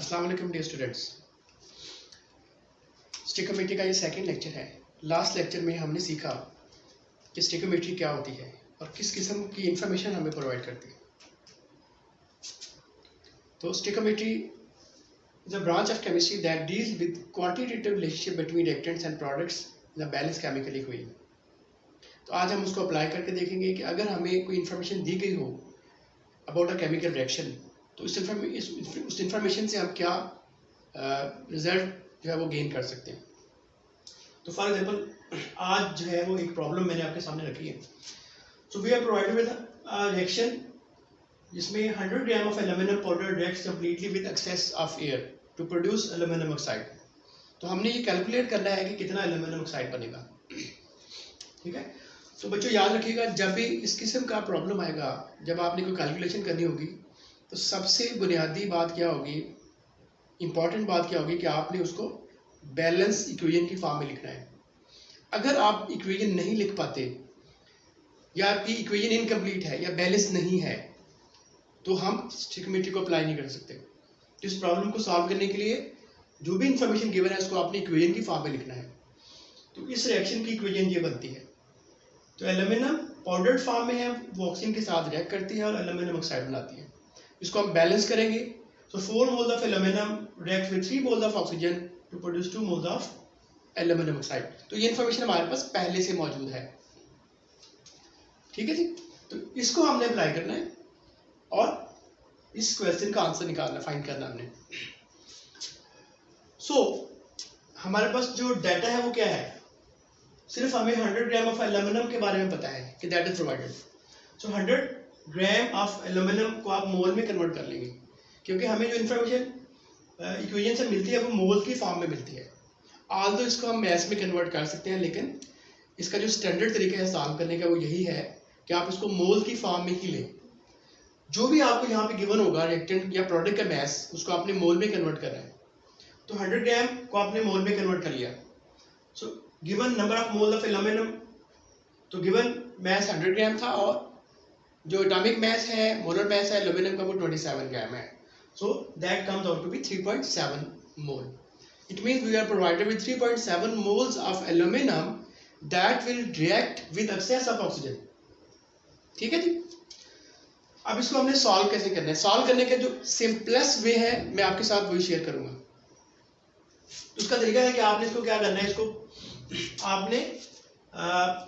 अस्सलाम वालेकुम dear students. स्टिकोमेट्री का ये सेकंड लेक्चर है। लास्ट लेक्चर में हमने सीखा कि स्टिकोमेट्री क्या होती है और किस किस्म की इंफॉर्मेशन हमें प्रोवाइड करती है। तो stoichiometry is a branch of chemistry that deals with quantitative relationship between reactants and products in a balance chemical equation. तो आज हम उसको अप्लाई करके देखेंगे कि अगर हमें कोई इंफॉर्मेशन दी गई हो अबाउट अ केमिकल रिएक्शन, तो उस इंफॉर्मेशन से हम क्या रिजल्ट जो है वो गेन कर सकते हैं। तो फॉर एग्जांपल आज जो है वो एक प्रॉब्लम मैंने आपके सामने रखी है। So we are provided with reaction जिसमें 100 gram of aluminium powder reacts completely with excess of air to produce aluminium oxide. तो हमने ये कैलकुलेट करना है कि कितना एल्यूमिनियम ऑक्साइड बनेगा। ठीक है, तो बच्चों याद रखिएगा, जब भी इस किस्म का प्रॉब्लम आएगा, जब आपने कोई कैलकुलेशन करनी होगी, तो सबसे बुनियादी बात क्या होगी, इंपॉर्टेंट बात क्या होगी कि आपने उसको बैलेंस इक्वेशन की फॉर्म में लिखना है। अगर आप इक्वेशन नहीं लिख पाते या आपकी इक्वेशन इनकम्प्लीट है या बैलेंस नहीं है, तो हम स्टिकोमेट्री को अप्लाई नहीं कर सकते। तो इस प्रॉब्लम को सॉल्व करने के लिए जो भी इंफॉर्मेशन गिवन है उसको आपने इक्वेशन की फॉर्म में लिखना है। तो इस रिएक्शन की इक्वेशन ये बनती है। तो एल्यूमिनियम पाउडर्ड फॉर्म में है, वो ऑक्सीजन के साथ रिएक्ट करती है और एल्यूमिनियम ऑक्साइड बनाती है। इसको हम बैलेंस करेंगे। So 4 moles of aluminum react with 3 moles of oxygen to produce 2 moles of aluminum oxide। तो ये इन्फॉर्मेशन हमारे पास पहले से मौजूद है। ठीक है जी, तो इसको हमने अप्लाई करना है और इस क्वेश्चन का आंसर निकालना, फाइंड करना हमने। हमारे पास जो डाटा है वो क्या है, सिर्फ हमें 100 ग्राम ऑफ एल्यूमिनियम के बारे में पता है कि that is provided. So 100 gram of aluminium को आप मोल में कन्वर्ट कर लेंगे, क्योंकि हमें जो इन्फॉर्मेशन इक्वेशन से मिलती है वो मोल की फॉर्म में मिलती है। आल्दो इसको हम मैस में कन्वर्ट कर सकते हैं, लेकिन इसका जो स्टैंडर्ड तरीका है सॉल्व करने का वो यही है कि आप इसको मोल की फॉर्म में ही लें। जो भी आपको यहाँ पे गिवन होगा रिएक्टेंट या प्रोडक्ट का मैस, उसको आपने मोल में कन्वर्ट करना है। तो 100 ग्राम को आपने मोल में कन्वर्ट कर लिया। So given number of mole of aluminium, तो गिवन मैस 100 ग्राम था और जो एटॉमिक मैस है, मोलर मैस है एल्यूमिनियम का, वो 27 ग्राम है। So that comes out to be 3.7 mole. It means we are provided with 3.7 moles of aluminum that will react with excess of oxygen. ठीक है जी। अब इसको हमने सॉल्व कैसे करना है, सॉल्व करने का जो सिंपलेस्ट वे है मैं आपके साथ वही शेयर करूंगा। उसका तरीका है कि आपने इसको क्या करना है, इसको आपने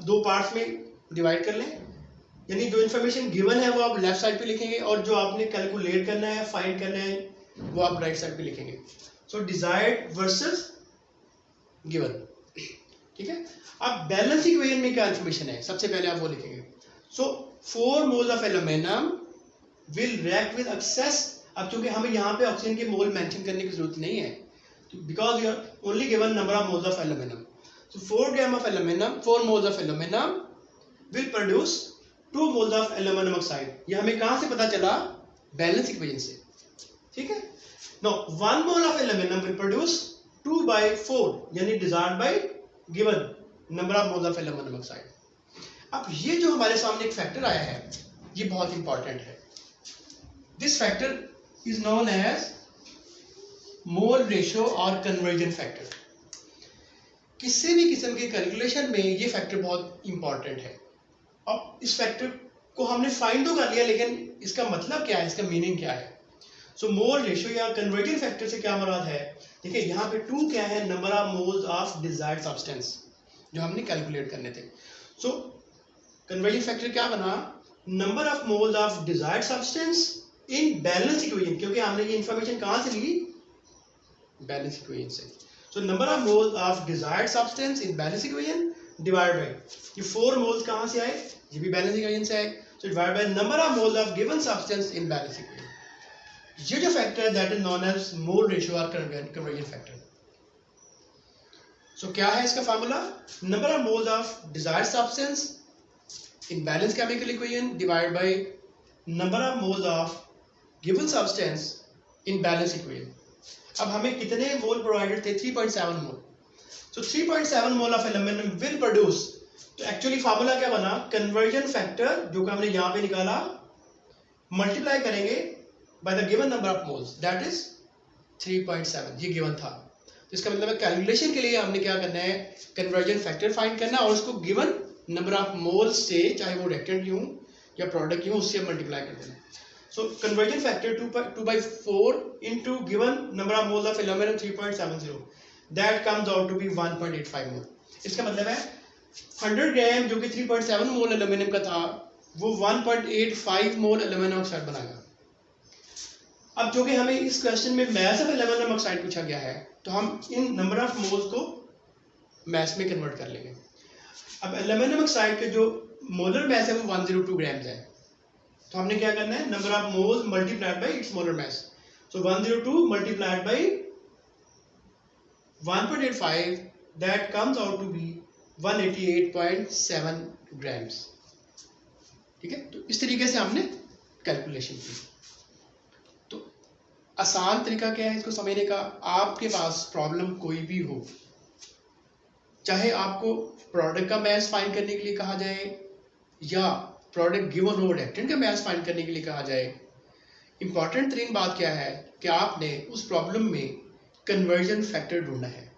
दो पार्ट्स में डिवाइड कर लें। यानी जो इन्फॉर्मेशन गिवन है वो आप लेफ्ट साइड पे लिखेंगे और जो आपने कैलकुलेट करना है, फाइंड करना है, वो आप राइट साइड पे लिखेंगे। सो डिजायर्ड वर्सेस गिवन। ठीक है, अब बैलेंस इक्वेशन में क्या इन्फॉर्मेशन है, सबसे पहले आप वो लिखेंगे। So 4 moles of aluminium will react with excess. अब चूंकि हमें यहाँ पे ऑक्सीजन के मोल मेंशन करने की जरूरत नहीं है, because you are only given number of moles of aluminium. So 4 gram of aluminium, 4 moles of aluminium will produce 2 moles of aluminum oxide। ये हमें कहां से पता चला, बैलेंस इक्वेशन से। ठीक है, no 1 mole of aluminum will produce 2/4 यानी desired by given number of moles of aluminum oxide। अब ये जो हमारे सामने एक फैक्टर आया है, ये बहुत इंपॉर्टेंट है। This factor is known as mole ratio और कन्वर्जन फैक्टर। किसी भी किस्म के कैलकुलेशन में ये फैक्टर बहुत इंपॉर्टेंट है। अब इस फैक्टर को हमने फाइंड तो कर लिया, लेकिन इसका मतलब क्या है, इसका मीनिंग क्या है। सो मोल रेशियो या कन्वर्जन फैक्टर से क्या मुराद है, देखिए यहाँ पे 2 क्या है, number of moles of desired substance जो हमने कैलकुलेट करने थे। सो कन्वर्जन फैक्टर क्या बना, number of moles of desired substance in balance equation, क्योंकि हमने ये इंफॉर्मेशन कहाँ से ली, बैलेंस इक्वेशन से। So number of moles of desired substance in balance equation divide bye ये 4 मोल्स कहां से आए, ये भी बैलेंस इक्वेशन से आए। So divide by number of moles of given substance in balance equation. ये जो फैक्टर है that is known as mole ratio और कन्वर्जन फैक्टर। सो क्या है इसका formula, number of moles of desired substance in balance chemical equation divide by number of moles of given substance in balance equation. अब हमें कितने mole provided थे, 3.7 mole. So 3.7 mole of aluminium will produce, तो actually formula क्या बना, conversion factor जो कि हमने यहाँ पे निकाला, मल्टीप्लाई करेंगे by the given number of moles that is 3.7 ये गिवन था। तो इसका मतलब है कैलकुलेशन के लिए हमने क्या करना है, कन्वर्जन फैक्टर फाइंड करना है और उसको गिवन नंबर ऑफ मोल्स से, चाहे वो रिएक्टेंट की हो या प्रोडक्ट की हो, उससे मल्टीप्लाई कर देना। सो conversion factor 2/4 into given number of moles of aluminum 3.70 that comes out to be 1.85 मोल। इसका मतलब है 100 ग्राम जो कि 3.7 मोल एल्यूमिनियम का था वो 1.85 मोल एल्यूमिनियम ऑक्साइड बनाएगा। अब जो कि हमें इस क्वेश्चन में मास ऑफ एल्यूमिनियम ऑक्साइड पूछा गया है तो हम इन नंबर ऑफ मोल्स को मास में कन्वर्ट कर लेंगे। अब एल्यूमिनियम ऑक्साइड के जो मोलर मास है वो 102 ग्राम्स है, तो हमने क्या करना है, number of moles multiplied by its molar mass. So 102 multiplied by 1.85 that comes out to be 188.7 grams. ठीक है, तो इस तरीके से हमने कैलकुलेशन की। तो आसान तरीका क्या है इसको समझने का, आपके पास प्रॉब्लम कोई भी हो, चाहे आपको प्रोडक्ट का मास फाइंड करने के लिए कहा जाए या प्रोडक्ट गिवन हो रिएक्टेंट का मास फाइंड करने के लिए कहा जाए, इंपॉर्टेंट तरीन बात क्या है कि आपने उस प्रॉब्लम में कन्वर्जन फैक्टर ढूंढना है।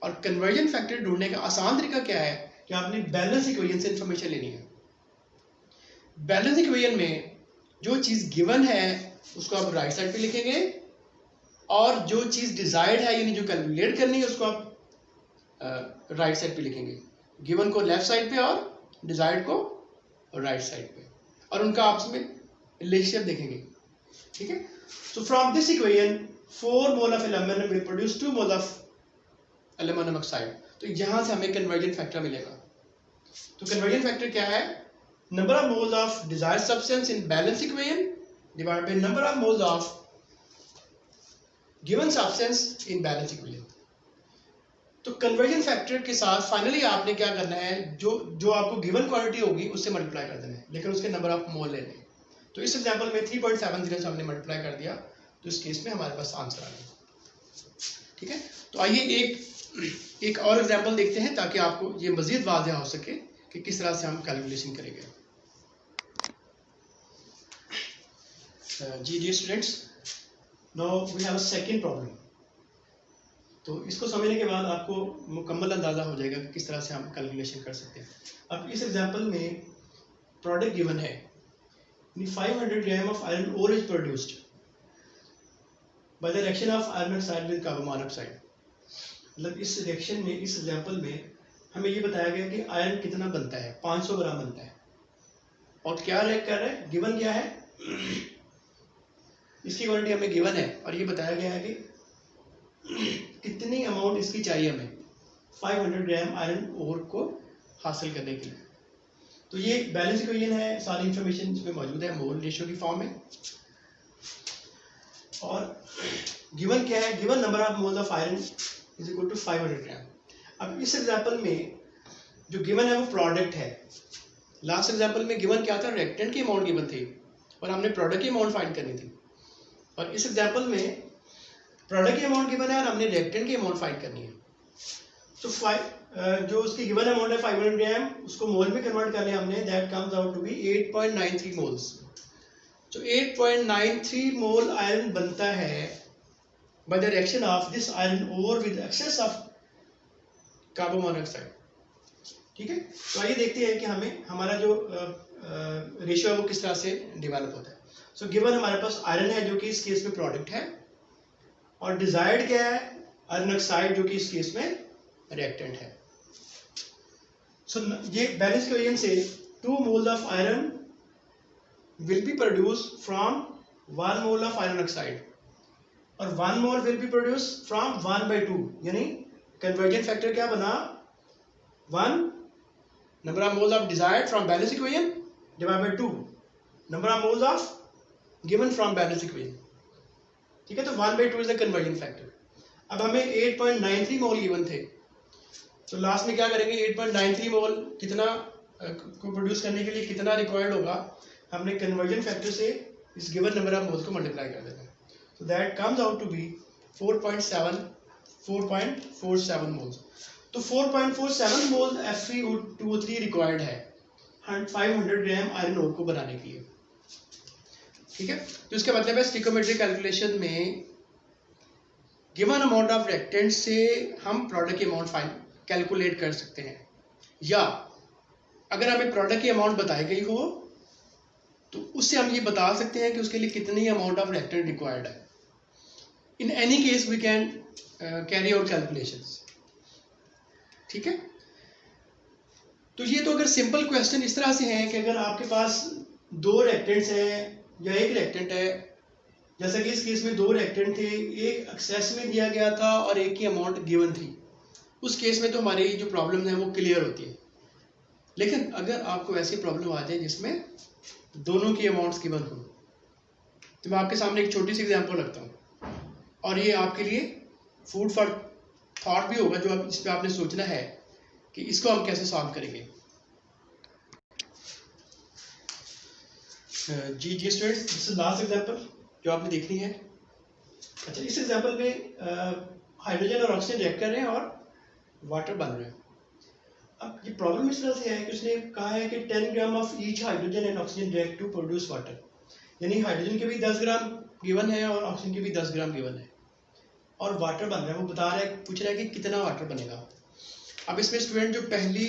और कन्वर्जन फैक्टर ढूंढने का आसान तरीका क्या है कि आपने बैलेंस इक्वेशन से इंफॉर्मेशन लेनी है। बैलेंस इक्वेशन में जो चीज़ गिवन है उसको आप राइट साइड पे लिखेंगे और जो चीज़ डिजायर्ड है यानी जो कैलकुलेट करनी है उसको आप राइट साइड पे लिखेंगे। गिवन को लेफ्ट साइड पे और डिजायर्ड को राइट साइड पे, और उनका आपस में रिलेशनशिप देखेंगे। ठीक है, so from this equation 4 mole of aluminium will produce 2 mole of aluminium oxide. तो यहाँ से हमें कन्वर्जन फैक्टर मिलेगा। तो कन्वर्जन फैक्टर क्या है, number of moles of desired substance in balance equation divided by number of moles of given substance in balance equation. तो conversion factor के साथ फाइनली आपने क्या करना है, जो आपको गिवन क्वांटिटी होगी उससे मल्टीप्लाई कर देना है, लेकिन उसके नंबर ऑफ मोल लेने हैं। तो इस एग्जांपल में 3.70 से हमने मल्टीप्लाई कर दिया, तो इस केस में हमारे पास आंसर आ गया। ठीक है, तो आइए एक और एग्जांपल देखते हैं ताकि आपको ये मजीद वाज़ेह हो सके कि किस तरह से हम कैलकुलेशन करेंगे। जी dear students, now we have a second problem. तो इसको समझने के बाद आपको मुकम्मल अंदाज़ा हो जाएगा कि किस तरह से हम कैलकुलेशन कर सकते हैं। अब इस एग्जांपल में प्रोडक्ट गिवन है, 500 gram of iron ore is produced by the reaction of iron oxide with carbon monoxide. मतलब इस रिएक्शन में, इस एग्जांपल में हमें ये बताया गया कि आयरन कितना बनता है, 500 ग्राम बनता है। और क्या रिएक्ट कर रहा है, गिवन क्या है, इसकी क्वांटिटी हमें गिवन है और ये बताया गया है कि कितनी अमाउंट इसकी चाहिए हमें 500 ग्राम आयरन ओर को हासिल करने के लिए। तो ये बैलेंस इक्वेशन है, सारी इंफॉर्मेशन इसमें मौजूद है मोल रेशियो की फॉर्म में। और गिवन क्या है, given number of moles of iron is equal to 500 gram. अब इस एग्जांपल में जो गिवन है वो प्रोडक्ट है। लास्ट एग्जांपल में गिवन क्या था, रिएक्टेंट की अमाउंट गिवन थी और हमने प्रोडक्ट की अमाउंट फाइंड करनी थी। और इस एग्जांपल में प्रोडक्ट की अमाउंट गिवन है और हमने रिएक्टेंट की अमाउंट फाइंड करनी है। तो जो उसकी गिवन अमाउंट है 500 ग्राम, उसको मोल में कन्वर्ट कर लिया हमने, that comes out to be 8.93 moles. तो 8.93 मोल आयरन बनता है by the reaction of this iron ore with excess of carbon monoxide. ठीक है, तो आइए देखते हैं कि हमें हमारा जो रेशियो है वो किस तरह से डेवलप होता है। सो गिवन हमारे पास आयरन है जो कि इस केस में प्रोडक्ट है, और डिजायर्ड क्या है, आयरन ऑक्साइड जो कि इस केस में रिएक्टेंट है। सो ये बैलेंस इक्वेशन से 2 moles of iron will be produced from 1 mole of iron oxide और 1 mole will be produced from 1/2, यानी कन्वर्जन फैक्टर क्या बना, 1 number of moles of desired from balance equation divided by 2 number of moles of given from balance equation. ठीक है, तो 1/2 is the conversion factor. अब हमें 8.93 मोल given थे, तो लास्ट में क्या करेंगे, 8.93 मोल कितना को प्रोड्यूस करने के लिए कितना रिक्वायर्ड होगा, हमने कन्वर्जन फैक्टर से इस गिवन नंबर ऑफ मोल्स को मल्टीप्लाई कर देना है। तो that comes out to be 4.47 moles. तो 4.47 मोल Fe2O3 रिक्वायर्ड है 500 ग्राम आयरन ओर को बनाने के लिए। ठीक है, तो इसका मतलब है स्टिकोमेट्रिक कैलकुलेशन में गिवन अमाउंट ऑफ रिएक्टेंट से हम प्रोडक्ट की अमाउंट फाइन कैलकुलेट कर सकते हैं, या अगर हमें प्रोडक्ट की अमाउंट बताई गई हो तो उससे हम ये बता सकते हैं कि उसके लिए कितनी अमाउंट ऑफ रिएक्टेंट रिक्वायर्ड है। In any case we can carry out calculations. ठीक है, तो ये तो अगर सिंपल क्वेश्चन इस तरह से है कि अगर आपके पास दो रिएक्टेंट्स हैं या एक रिएक्टेंट है, जैसा कि इस केस में दो रिएक्टेंट थे, एक एक्सेस में दिया गया था और एक की अमाउंट गिवन थी, उस केस में तो हमारी जो प्रॉब्लम है वो क्लियर होती है। लेकिन अगर आपको ऐसी प्रॉब्लम आ जाए जिसमें दोनों की अमाउंट्स गिवन हो, तो मैं आपके सामने एक छोटी सी एग्जांपल रखता हूँ और ये आपके लिए फूड फॉर थॉट भी होगा, जो आप इस पर आपने सोचना है कि इसको हम कैसे सॉल्व करेंगे। जी students, this is last example जो आपने देखनी है। अच्छा, इस एग्जांपल में हाइड्रोजन और ऑक्सीजन रिएक्ट कर रहे हैं और वाटर बन रहे हैं। अब ये प्रॉब्लम इस तरह से है कि उसने कहा है कि 10 gram of each hydrogen and oxygen react to produce water, यानी हाइड्रोजन के भी 10 ग्राम गिवन है और ऑक्सीजन के भी 10 ग्राम गिवन है और वाटर बन रहा है। वो बता रहा है, पूछ रहा है कि कितना वाटर बनेगा। अब इसमें स्टूडेंट जो पहली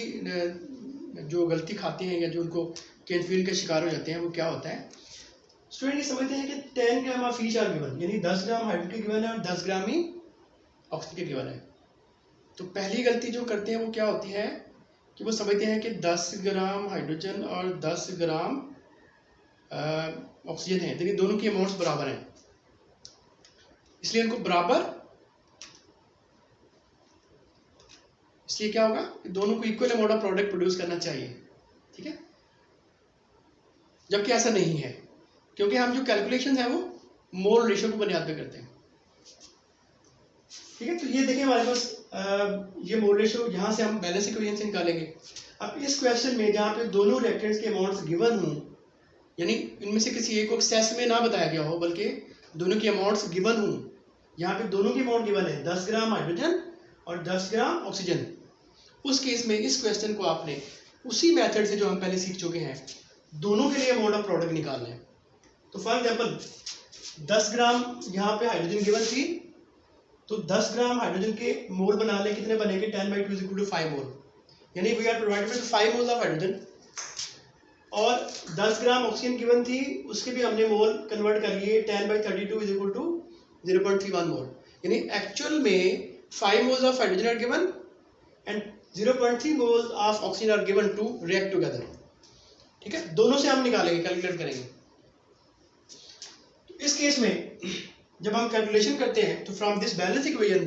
जो गलती खाते हैं या जो उनको कन्फ्यूजन का शिकार हो जाते हैं वो क्या होता है, स्टूडेंट ये समझते हैं कि 10 gram of each are given, यानी 10 ग्राम हाइड्रोजन के गिवन है और 10 ग्राम ही ऑक्सीजन के गिवन है। तो पहली गलती जो करते हैं वो क्या होती है कि वो समझते हैं कि 10 ग्राम हाइड्रोजन और 10 ग्राम ऑक्सीजन है, लेकिन दोनों की अमाउंट्स बराबर हैं, इसलिए इनको बराबर, इसलिए क्या होगा कि दोनों को equal amount of product produce करना चाहिए। ठीक है, जबकि ऐसा नहीं है, क्योंकि हम जो कैलकुलेशन है वो मोल रेशियो को बुनियाद पे करते हैं। ठीक है, तो ये देखिए हमारे पास ये मोल रेशियो, यहाँ से हम बैलेंस इक्वेशन से निकालेंगे। अब इस क्वेश्चन में जहाँ पे दोनों रिएक्टेंट्स के अमाउंट्स गिवन हों, यानी इनमें से किसी एक को एक्सेस में ना बताया गया हो बल्कि दोनों की अमाउंट्स गिवन हों, यहाँ पे दोनों की अमाउंट गिवन है 10 ग्राम हाइड्रोजन और 10 ग्राम ऑक्सीजन, उस केस में इस क्वेश्चन को आपने उसी मेथड से जो हम पहले सीख चुके हैं, दोनों के लिए अमाउंट ऑफ प्रोडक्ट निकालना है। तो फॉर एग्जाम्पल 10 ग्राम यहाँ पे हाइड्रोजन गिवन थी, तो 10 ग्राम हाइड्रोजन के मोल बना ले, कितने बनेंगे 10/2 इज इक्वल टू 5 मोल, यानी we are provided with 5 mole of hydrogen. और 10 ग्राम ऑक्सीजन गिवन थी, उसके भी हमने मोल कन्वर्ट कर लिए, 10/32 इज इक्वल टू 0.31 मोल, यानी एक्चुअल में 5 moles of hydrogen are given and 0.3 moles of oxygen are given to react together. ठीक है, दोनों से हम निकालेंगे, कैलकुलेट करेंगे। तो इस केस में जब हम कैलकुलेशन करते हैं तो from this balance equation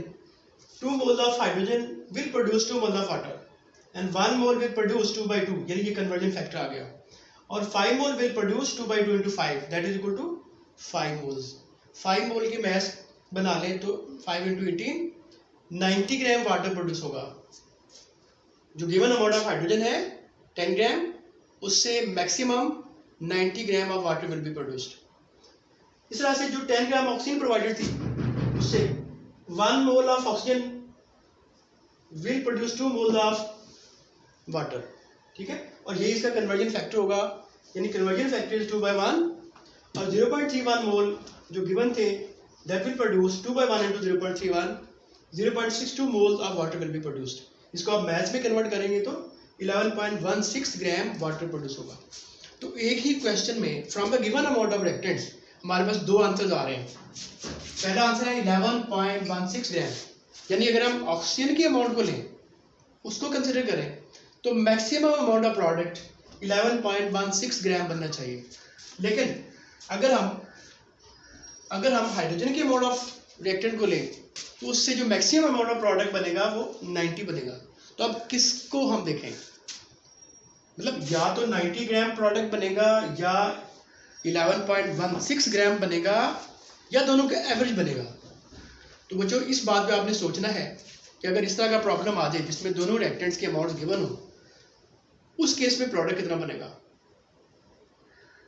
2 moles of hydrogen will produce 2 moles of water and 1 mole will produce 2/2, यानी ये कन्वर्जन फैक्टर आ गया, और 5 mole will produce 2/2 into 5 that is equal to 5 moles. 5 mole की मैस बना लें तो 5 into 18 90 ग्राम वाटर प्रोड्यूस होगा। जो गिवन अमाउंट ऑफ हाइड्रोजन है 10 ग्राम, उससे maximum 90 gram of water will be produced. इस तरह से जो 10 ग्राम ऑक्सीजन प्रोवाइडेड थी, उससे 1 mole of oxygen will produce 2 mole of water. ठीक है, और यही इसका कन्वर्जन फैक्टर होगा, यानी कन्वर्जन फैक्टर इज 2/1 और 0.31 मोल जो गिवन थे that will produce 2/1 into 0.31 0.62 moles of water will be produced. इसको आप मैथ्स में कन्वर्ट करेंगे तो 11.16 ग्राम वाटर प्रोड्यूस होगा। तो एक ही क्वेश्चन में from the given amount of reactants हमारे पास दो आंसर्स आ रहे हैं। पहला आंसर है 11.16 ग्राम, यानी अगर हम ऑक्सीजन की अमाउंट को लें, उसको कंसिडर करें, तो मैक्सिमम अमाउंट ऑफ प्रोडक्ट 11.16 ग्राम बनना चाहिए। लेकिन अगर हम हाइड्रोजन के अमाउंट ऑफ रिएक्टेंट को लें तो उससे जो मैक्सिमम अमाउंट ऑफ प्रोडक्ट बनेगा वो 90 बनेगा। तो अब किसको हम देखें, मतलब या तो 90 ग्राम प्रोडक्ट बनेगा या 11.16 ग्राम बनेगा या दोनों का एवरेज बनेगा। तो बच्चों इस बात पे आपने सोचना है कि अगर इस तरह का प्रॉब्लम आ जाए जिसमें दोनों रिएक्टेंट्स के अमाउंट्स गिवन हो, उस केस में प्रोडक्ट कितना बनेगा,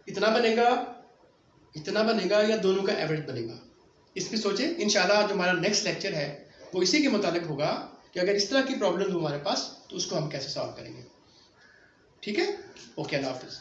इतना बनेगा या दोनों का एवरेज बनेगा, इसमें सोचें। इंशाल्लाह जो हमारा नेक्स्ट लेक्चर है वो इसी के मुताबिक होगा कि अगर इस तरह की प्रॉब्लम हो हमारे पास तो उसको हम कैसे सॉल्व करेंगे। ठीक है, ओके, अल्लाह हाफिज़।